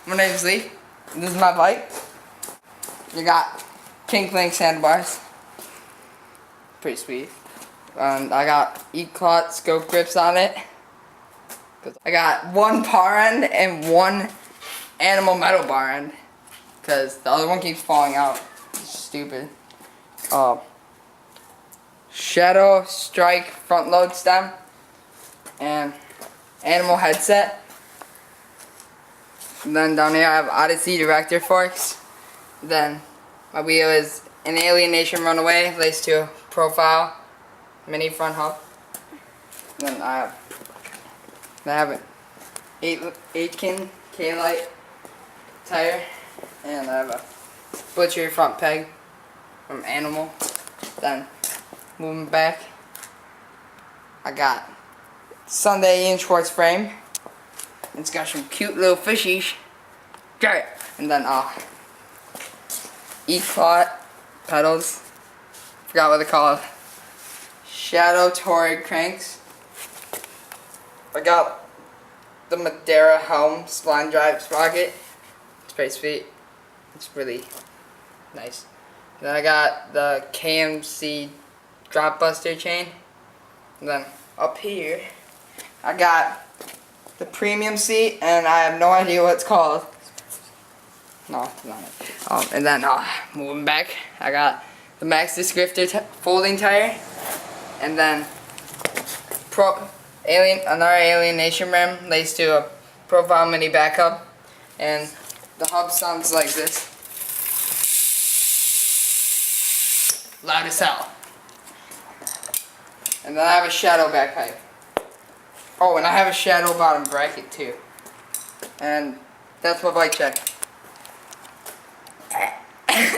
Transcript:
My name's Leif. This is my bike. You got Kink Link handlebars. Pretty sweet. And I got E-Clot scope grips on it. I got one bar end and one animal metal bar end. Because the other one keeps falling out. It's stupid. Shadow Strike front load stem. And animal headset. And then down here I have Odyssey director forks. Then my wheel is an Alienation Runaway laced to a profile mini front hub. Then I have an 8-kin K-Light tire, and I have a butcher front peg from Animal. Then moving back, I got Sunday Ian Schwartz frame. It's got some cute little fishies. And then E-Clot pedals. Forgot what they're called. Shadow Torrid cranks. I got the Madeira helm spline drive sprocket. It's pretty sweet. It's really nice. Then I got the KMC drop buster chain. And then up here I got the premium seat, and I have no idea what it's called. No, it's not it. And then moving back, I got the Max Descriptor folding tire, and then another Alienation rim laced to a profile mini backup, and the hub sounds like this, loud as hell. And then I have a shadow back pipe. Oh, and I have a shadow bottom bracket too. And that's my bike check.